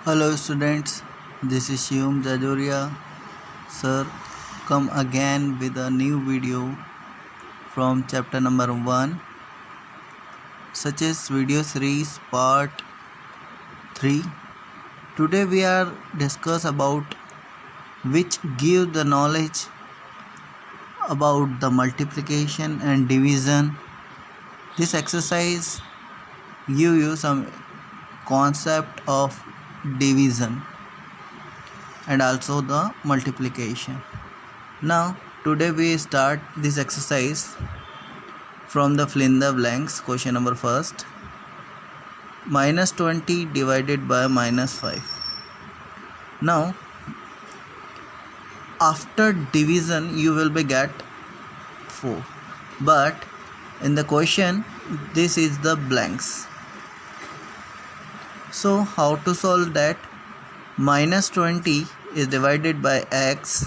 Hello students, this is Shivam Jajoria. Sir, come again with a new video from chapter number 1, such as video series part 3. Today we are discuss about which give the knowledge about the multiplication and division. This exercise give you some concept of division and also the multiplication. Now today we start this exercise from the fill in the blanks. Question number first, minus 20 divided by minus 5. Now after division you will be get 4, but in the question this is the blanks. So how to solve that? Minus 20 is divided by x,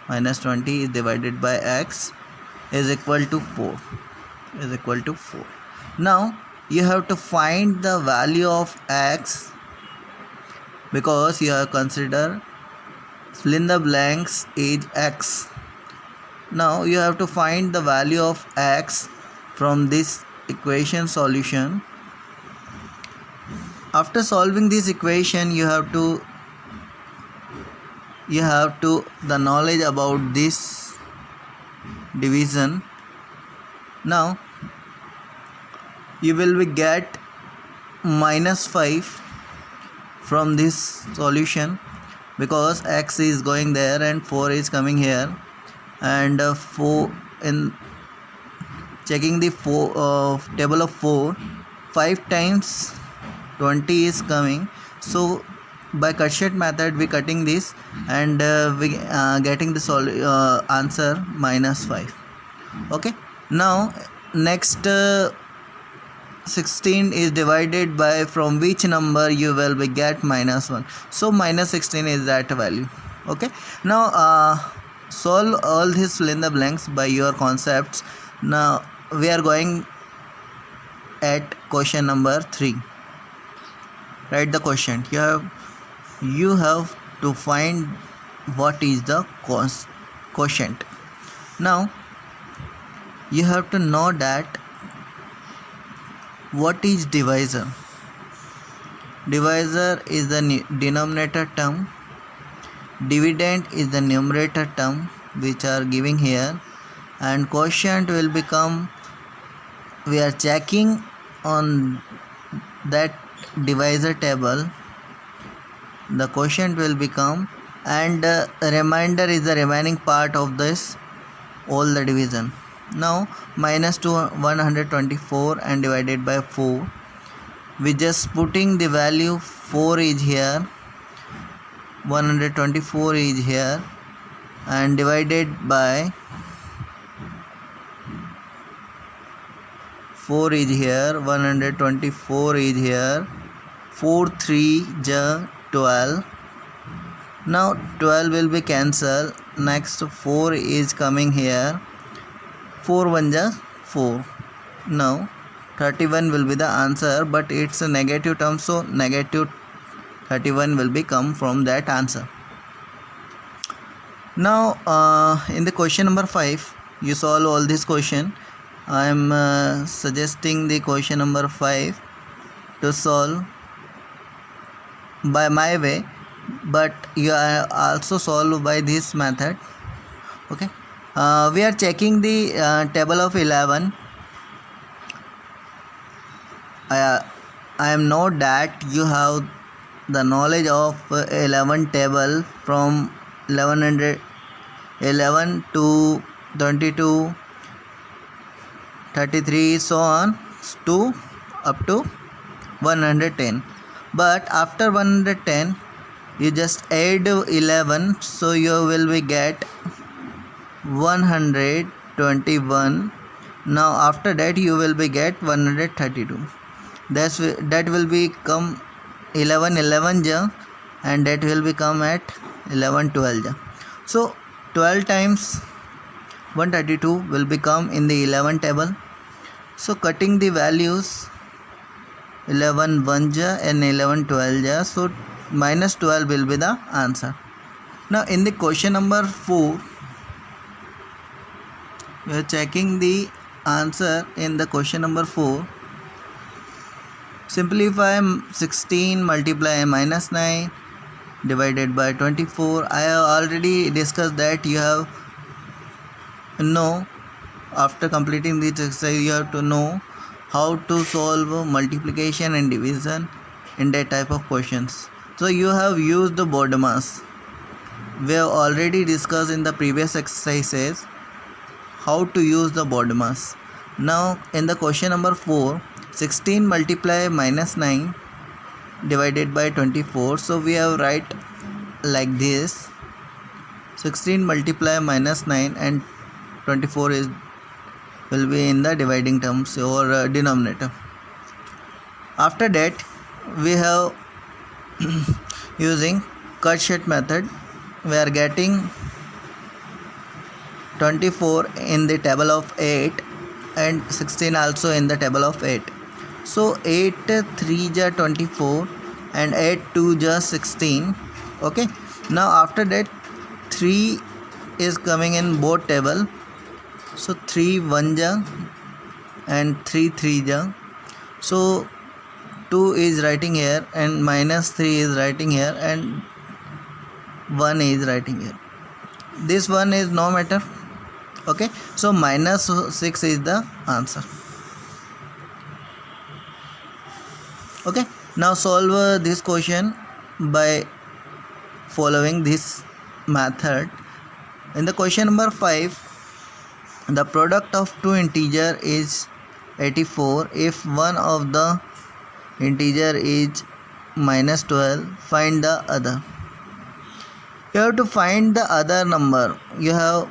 minus 20 is divided by x is equal to 4, is equal to 4. Now you have to find the value of x, because you have consider fill in the blanks is x. Now you have to find the value of x from this equation solution. After solving this equation you have to the knowledge about this division. Now you will be get minus 5 from this solution, because x is going there and 4 is coming here, and 4 in checking the table of 4, 5 times 20 is coming. So by cut short method we cutting this and we getting the answer minus 5. Okay, now next 16 is divided by from which number you will be get minus 1. So minus 16 is that value. Okay, now solve all these fill in the blanks by your concepts. Now we are going at question number 3. Write the quotient. You have to find what is the quotient. Now you have to know that what is divisor. Divisor is the denominator term, dividend is the numerator term which are giving here, and quotient will become, we are checking on that divisor table, the quotient will become, and remainder is the remaining part of this all the division. Now minus 124 and divided by 4, we just putting the value 4 is here, 124 is here, and divided by 4 is here, 124 is here, 4 3 ja 12. Now 12 will be cancelled. Next 4 is coming here, 4 1 ja 4. Now 31 will be the answer, but it's a negative term, so negative 31 will be come from that answer. Now in the question number 5 you solve all this question. I am suggesting the question number 5 to solve by my way, but you are also solve by this method. Okay, we are checking the table of 11. I am know that you have the knowledge of 11 table from 11 to 22, 33, so on to up to 110. But after 110 you just add 11, so you will be get 121. Now after that you will be get 132. That will become 11 11 ja, and that will become at 11 12 ja. So 12 times 132 will become in the 11 table. So cutting the values 11 1 ja and 11 12 ja, so minus 12 will be the answer. Now in the question number 4, we are checking the answer in the question number 4. Simplify 16 multiply minus 9 divided by 24. I have already discussed that. You have know, after completing this exercise, you have to know how to solve multiplication and division in that type of questions. So you have used the BODMAS. We have already discussed in the previous exercises how to use the BODMAS. Now in the question number 4, 16 multiply minus 9 divided by 24. So we have write like this: 16 multiply minus 9 and 24 will be in the dividing terms or denominator. After that, we have using cut short method, we are getting 24 in the table of 8 and 16 also in the table of 8. So 8 3 ja 24 and 8 2 ja 16. Okay, now after that 3 is coming in both table. So 3 1 ja and 3 3 ja. So 2 is writing here and minus 3 is writing here and 1 is writing here. This one is no matter. Okay, so minus 6 is the answer. Okay, now solve this question by following this method. In the question number 5, the product of two integer is 84. If one of the integer is minus 12, find the other. You have to find the other number. You have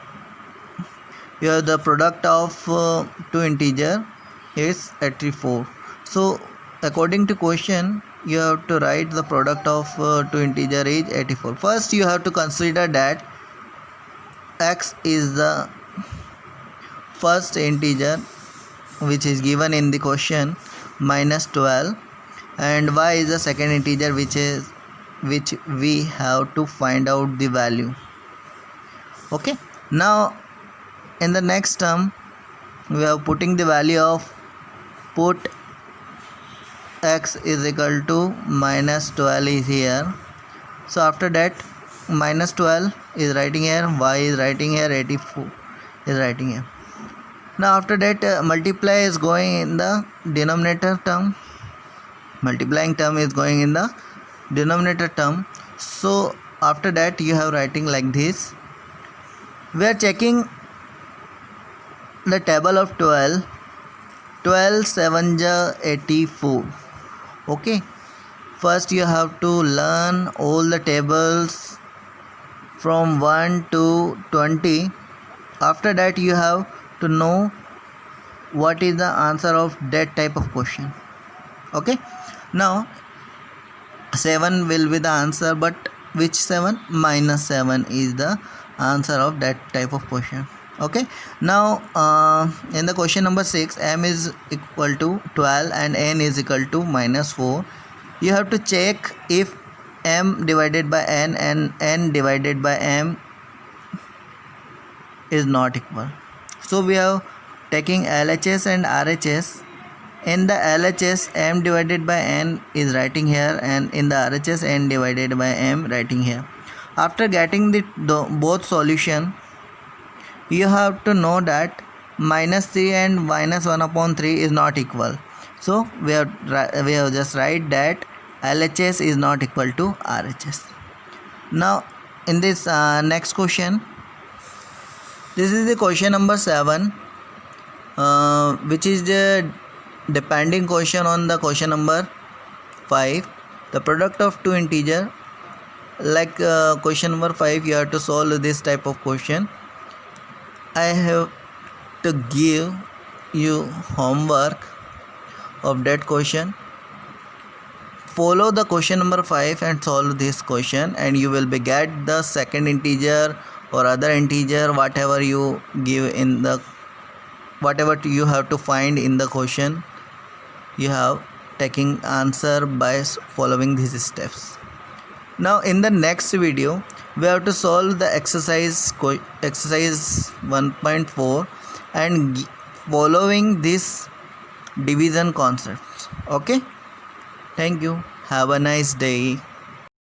the product of two integer is 84. So according to question, you have to write the product of two integer is 84. First you have to consider that x is the first integer which is given in the question, minus 12, and y is the second integer which we have to find out the value. Okay, now in the next term we are putting the value of put x is equal to minus 12 is here. So after that minus 12 is writing here, y is writing here, 84 is writing here. Now after that multiply is going in the denominator term, multiplying term is going in the denominator term. So after that you have writing like this. We are checking the table of 12. 12 7 ja 84. Okay, first you have to learn all the tables from 1 to 20. After that you have to know what is the answer of that type of question. Okay, now 7 will be the answer, but which 7? Minus 7 is the answer of that type of question. Okay, now in the question number 6, m is equal to 12 and n is equal to minus 4. You have to check if m divided by n and n divided by m is not equal. So we are taking LHS and RHS. In the LHS, m divided by n is writing here, and in the RHS, n divided by m writing here. After getting the both solution, you have to know that minus 3 and minus 1 upon 3 is not equal. So we have just write that LHS is not equal to RHS. Now in this next question, this is the question number 7, which is the depending question on the question number 5. The product of two integer, like question number 5, you have to solve this type of question. I have to give you homework of that question. Follow the question number 5 and solve this question, and you will be get the second integer or other integer, whatever you give in the, whatever you have to find in the question. You have taking answer by following these steps. Now in the next video we have to solve the exercise 1.4 and following this division concepts. Okay, thank you, have a nice day.